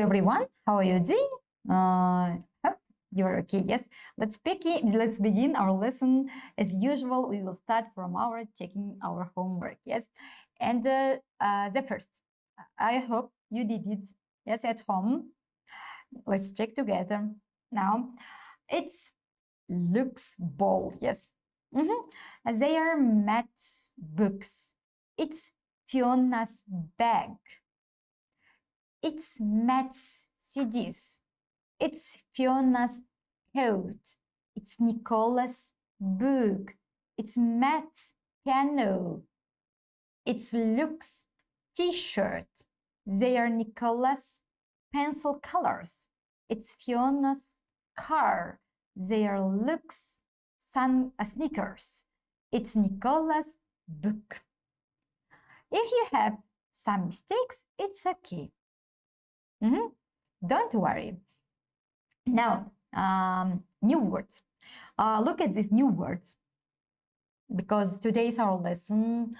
everyone, how are you doing? Hope you're okay. Yes, let's begin our lesson. As usual, we will start from our checking our homework. Yes, and the first, I hope you did it. Yes, at home. Let's check together now. It looks bold. Yes, as they are Matt's books. It's Fiona's bag. It's Matt's CDs. It's Fiona's coat. It's Nicola's book. It's Matt's piano. It's Luke's t-shirt. They are Nicola's pencil colors. It's Fiona's car. They are Luke's sneakers. It's Nicola's book. If you have some mistakes, it's okay. Don't worry. Now, new words. Look at these new words, because today's our lesson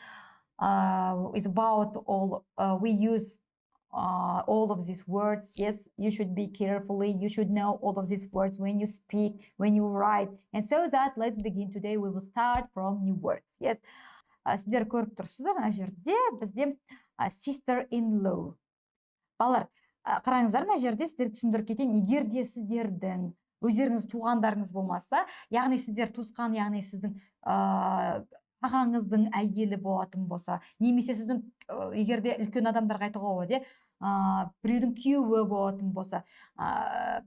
is about all. We use all of these words. Yes, you should be carefully. You should know all of these words when you speak, when you write. And so that, let's begin today. We will start from new words. Yes. Сіздер көріп тұрсыздар, мына жерде бізде sister-in-law. Балалар, қараңыздар, мына жерде сіздерге түсіндіріп кетейін. Егер де сіздердің өздеріңіз туғандарыңыз болмаса, яғни сіздер туысқан, яғни сіздің ағаңыздың әйелі болатын болса, немесе сіздің егер де үлкен адамдарға айтуға болады, біреудің күйеуі болатын болса,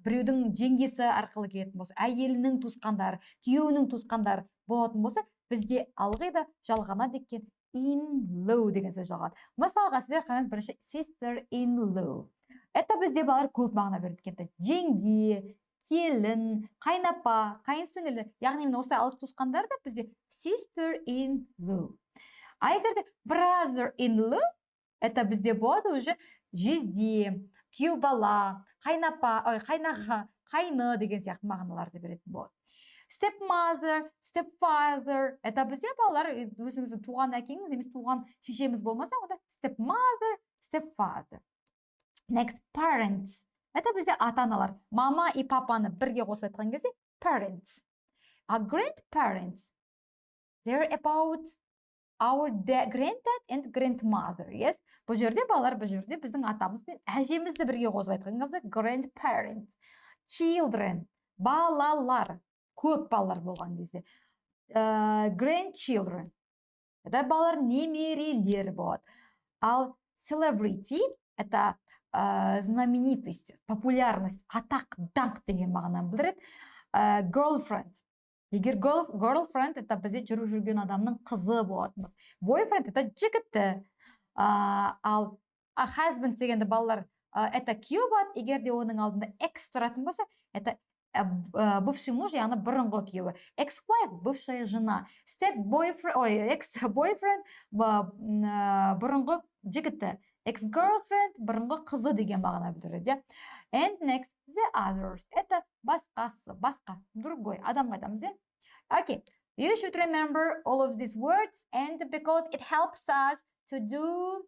біреудің жеңгесі арқылы келетін болса, әйелінің туысқандары, күйеуінің туысқандары болатын болса, бізде ылғи да жалғанады екен in-law деген сөз жалғанады. Мысалға сіздер қараңыз, бірінші sister-in-law. Это бізде балалар көп мағына береді екен. Жеңге, келін, қайнапа, қайынсіңілі, яғни мен осылай алыс туысқандар да бізде sister-in-law. А егер де brother-in-law, это бізде болады уже жезде, күйеу бала, қайнапа, қайнаға, қайны деген сияқты мағыналарды беретін болады. Stepmother, stepfather, это бізде балалар өзіңіздің туған әкеңіз, немесе туған шешеміз болмаса, онда stepmother, stepfather. Next, parents. Это бізде ата-аналар. Мама и папаны бірге қосып айтқан кезде parents. Grandparents. They're about our granddad and grandmother. Yes. Бұл жерде балалар, бұл жерде біздің атамыз бен әжемізді бірге қосып айтқан кезде grandparents. Children. Балалар. Көп балалар болған кезде. Grandchildren. Это балалар немерелер болады. Ал celebrity, это знаменитость, популярность, атақ, даңқ деген мағынаны білдіреді. Girlfriend. Егер girlfriend, это бізде жүріп жүрген адамның қызы болатын болса. Boyfriend, это жігіті. Ал husband дегенде балалар, это күйеу болады. Егер де оның алдында ex тұратын болса, это бывший муж, яғни бұрынғы күйеуі. Ex-wife, бывшая жена. Ex-boyfriend, бұрынғы жігіті. Ex-girlfriend, бұрынғы қызы деген мағына білдіреді. And next, the others. Это басқасы, басқа, другой. Адамға айтамыз. Okay, you should remember all of these words, and because it helps us to do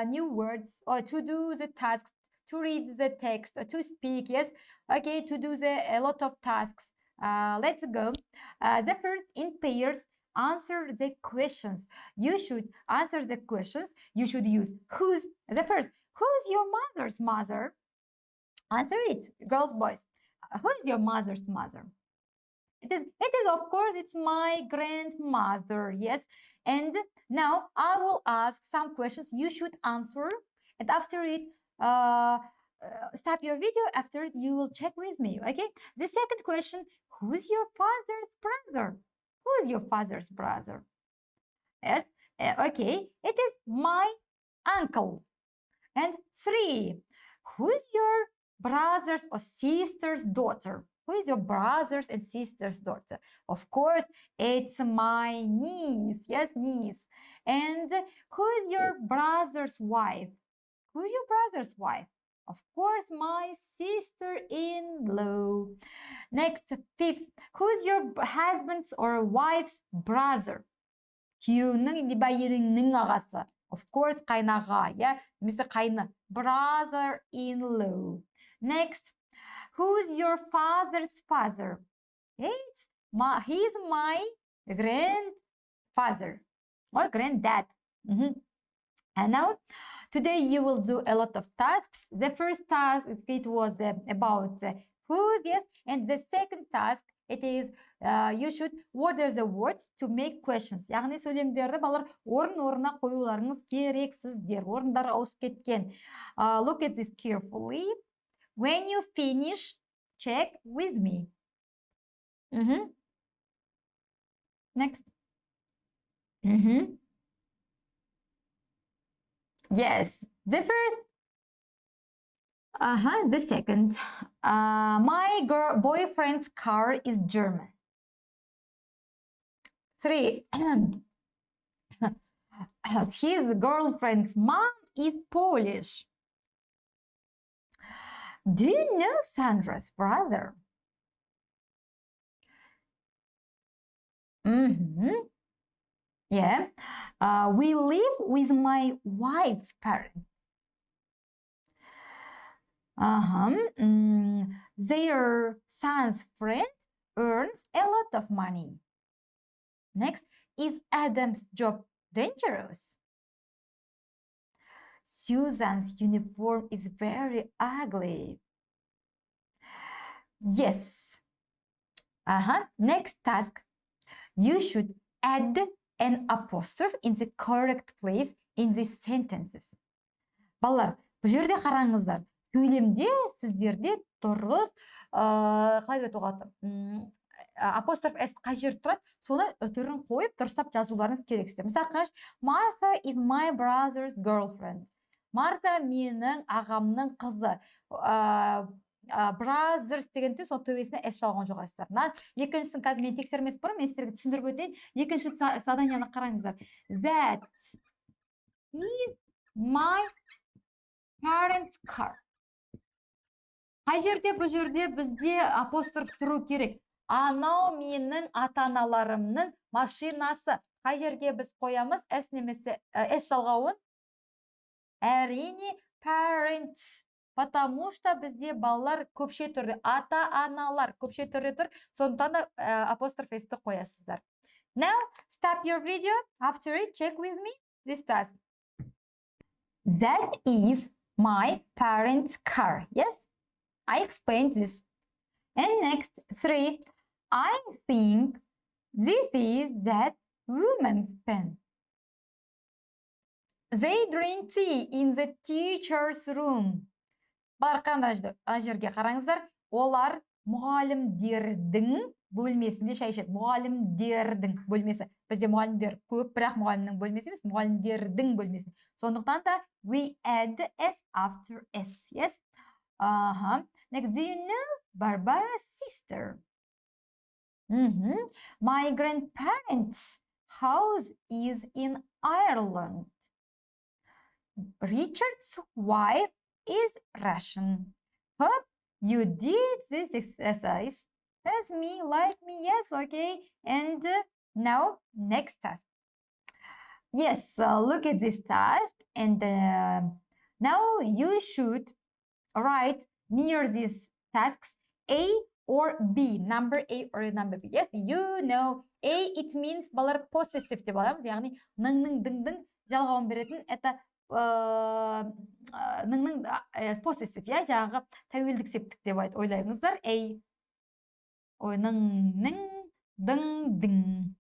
new words, or to do the tasks, to read the text, to speak, yes, okay, to do a lot of tasks. Let's go. The first, in pairs, answer the questions. You should answer the questions. You should use who's. The first, who's your mother's mother? Answer it, girls, boys. Who is your mother's mother? It is, of course, it's my grandmother, yes. And now I will ask some questions. You should answer, and after it, stop your video. After it, you will check with me, okay? The second question, who's your father's brother? Who's your father's brother? Yes, okay, it is my uncle. And 3, who's your brother's or sister's daughter? Who is your brother's and sister's daughter? Of course, it's my niece. Yes, niece. And who is your brother's wife? Who's your brother's wife? Of course, my sister-in-law. Next, 5th, who's your husband's or wife's brother? Күйеуінің, әйеліңнің ағасы. of course, қайнаға, yeah? Немесе қайны. Brother-in-law. Next, who's your father's father? He's my grandfather or granddad. And now, today you will do a lot of tasks. The first task, it was about food, yes, and the second task, it is you should order the words to make questions. Яғни сөйлемдерді балалар орын-орнына қоюларыңыз керексіздер. Орындары ауысып кеткен. Look at this carefully. When you finish, check with me. Next. Yes, the first. The second. My boyfriend's car is German. 3. His girlfriend's mom is Polish. Do you know Sandra's brother? Yeah. We live with my wife's parents. Their son's friend earns a lot of money. Next, is Adam's job dangerous? Susan's uniform is very ugly. Yes. Next task. You should add an apostrophe in the correct place in these sentences. Балалар, бұл жерде қараңыздар. Сөйлемде сіздерде дұрыс қалай деп айтуға апостроф s қай жерде тұрады, соны түрін қойып дұрыстап жазуларыңыз керексіздер. Мысалы, қараш, Martha is my brother's girlfriend. Марта менің ағамның қызы. Brothers дегенде сол төбесіне s жалған жоғайсыздар. Екіншісін қазір мен тексермес бұрын, мен сіздерге түсіндіріп өтейін. Екінші заданияны қараңыздар. That is my parents' car. Қай жерде, бұл жерде бізде апостроф тұру керек. Анау менің ата-аналарымның машинасы. Қай жерге біз қоямыз s немесе s жалғауын? Әрине, parents. Потому что бізде балалар көпше түрде, ата-аналар көпше түрде тұр, сондықтан да апостроф s-ті қоясыздар. Now, stop your video. After it, check with me this task. That is my parents' car. Yes, I explained this. And next, 3. I think this is that woman's pen. They drink tea in the teacher's room. Бар қандай жерге қараңыздар. Олар мұғалімдердің бөлмесінде шай ішеді. Мұғалімдердің бөлмесі. Бізде мұғалімдер көп, бірақ мұғалімнің бөлмесі емес, мұғалімдердің бөлмесі. Сондықтан да we add s after s. Yes. Next, do you know Barbara's sister? My grandparents' house is in Ireland. Richard's wife is Russian. Hope you did this exercise as me, like me. Yes, okay. And now, next task. Yes, look at this task. And now you should write near these tasks A or B, number A or number B. Yes, you know A, it means балар possessive деп аламыз, яғни ныңның дыңдың жалғауын беретін, это ныңның possessive, я жаңағы тәуелдік септік деп ойлаймыздар. A, ой, ныңның дыңдың.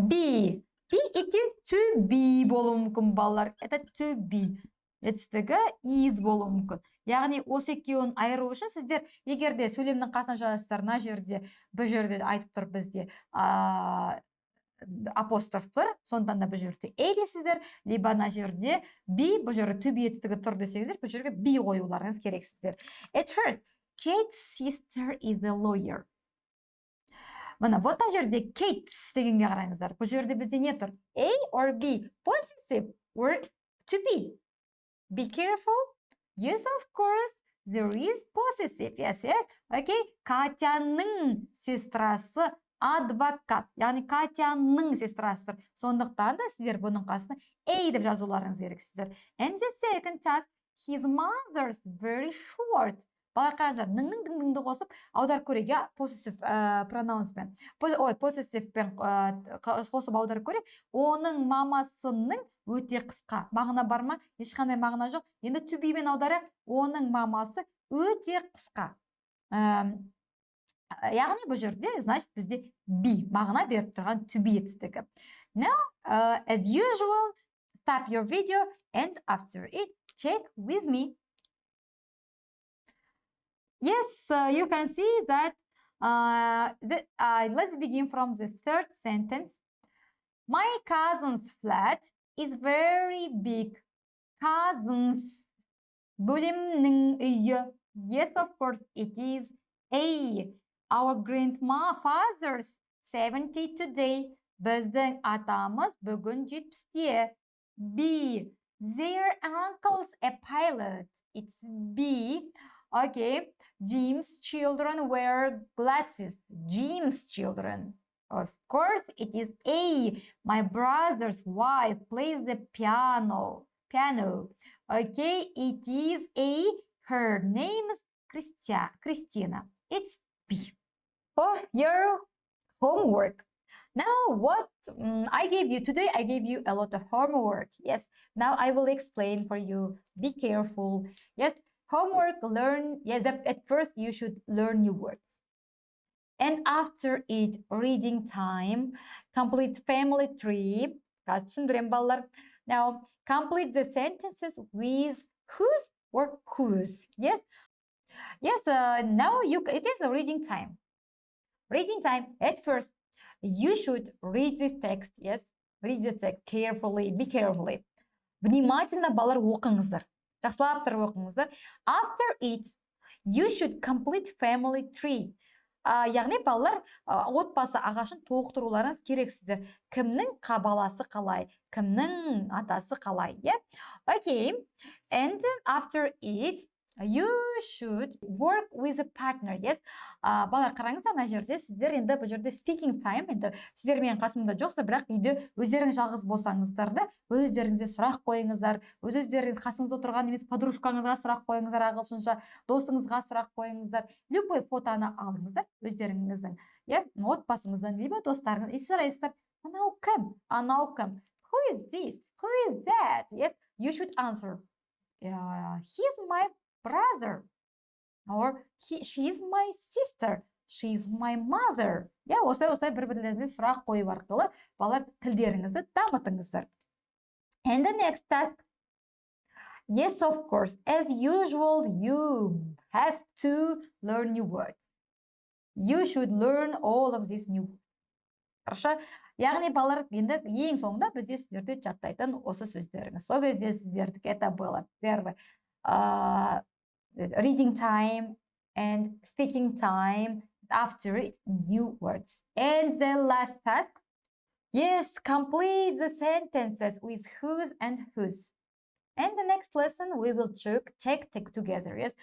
B, it is to be болуы мүмкін балалар. Это to be. Етістігі is болуы мүмкін. Яғни осы екеуін айыру үшін сіздер егерде сөйлемнің қасына жазасыздар, мына жерде, бұл жерде айтып тұр бізде апостроф тұр, сондықтан да бұл жерде A дейсіздер, либо мына жерде B, бұл жерде to be етістігі тұр десеңіздер, бұл жерге B қоюларыңыз керексіздер. At first, Kate's sister is a lawyer. Мына, вот мына жерде Kate's дегенге қараңыздар. Бұл жерде бізде не тұр? A or B? Possessive or to be? Be careful. Yes, of course, there is possessive. Yes, yes. Okay. Катяның сестрасы Адвокат, яғни Катяның сестрасы тұр. Сондықтан да сіздер бұның қасына A деп жазуларыңыз керексіздер. And the second task, his mother's very short. Балар қараңыздар, ныңның қосып, аударып көрейік, я, possessive pronouncepен. Possessive'пен қосып аударып көрейік. Оның мамасының өте қысқа. Мағына бар ма? Ешқандай мағына жоқ. Енді to be-мен аударайық, оның мамасы өте қысқа. Яғни бұл жерде, значит, бізде be мағына беріп тұрған to be етістігі. Now, as usual, stop your video and after it, check with me. Yes, you can see that, let's begin from the third sentence. My cousin's flat is very big. Cousins. Bölümнің үйі. Yes, of course, it is A. Our grandfather's 70 today. Біздің атамыз бүгін 70-те. B. Their uncle's a pilot. It's B. Okay. Jim's children wear glasses. Jim's children. Of course, it is A. My brother's wife plays the piano. Okay, it is A. Her name is Christina. It's B. For your homework. Now, what I gave you today, I gave you a lot of homework. Yes, now I will explain for you. Be careful. Yes, homework, learn. Yes, at first you should learn new words. And after it, reading time, complete family tree. Now, complete the sentences with whose or whose. Yes, yes. Now it is a reading time. Reading time. At first, you should read this text. Yes, read the text carefully. Be carefully. Внимательно балар оқыңыздар. Жақсылап тұрып оқыңыздар. After it, you should complete family tree. Яғни балалар отбасы ағашын толықтыруларыңыз керексіздер. Кімнің баласы қалай, кімнің атасы қалай, yeah? Okay, and after it, you should work with a partner, yes? Балалар қараңыздар, мына жерде сіздер енді бұл жерде speaking time, енді сіздер менің қасымда жоқса, бірақ үйде өздеріңіз жалғыз болсаңыздар да, өздеріңізге сұрақ қойыңыздар, өздеріңіз қасыңызда отырған емес, подружкаңызға сұрақ қойыңыздар, ағылшынша досыңызға сұрақ қойыңыздар. Любой фотоны алыңыздар, өздеріңіздің, отбасыңыздан, либо достарыңыз, и сұрайсыздар, анау кім? Анау кім? Who is this? Who is that? Yes, you should answer. He's my brother. Or she's my sister. She's my mother. Осылай бір-бірлеріңізге сұрақ қойып арқылы балалар тілдеріңізді дамытыңыздар. And the next task. Yes, of course. As usual, you have to learn new words. You should learn all of these new words. Хорошо? Яғни балалар енді ең соңында бізде сіздерде жаттайтын осы сөздеріңіз. Сол кезде сіздердікі это было первое. Reading time and speaking time, after it, new words. And the last task, yes, complete the sentences with whose and whose. And the next lesson, we will check together, yes.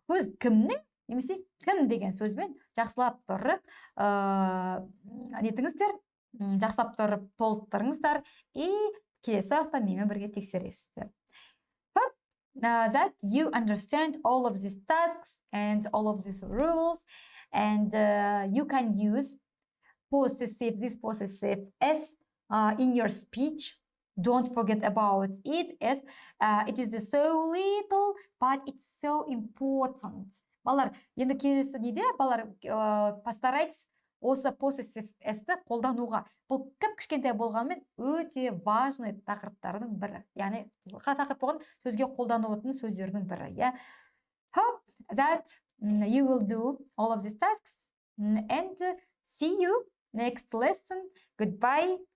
Whose, кімнің, немесе кім деген сөзбен жақсылап тұрып, нетіңіздер, жақсылап тұрып толықтырыңыздар, и келесі уақытта менімен бірге тексересіздер. That you understand all of these tasks and all of these rules, and you can use this possessive as in your speech. Don't forget about it, as it is so little, but it's so important. Балалар, енді келесі неде, балалар, постарайтесь осы possessive s-ті қолдануға. Бұл кішкентай болғанымен өте важный тақырыптардың бірі. Яғни, тақырып болған сөзге қолданылатын сөздердің бірі. Hope that you will do all of these tasks and see you next lesson. Goodbye.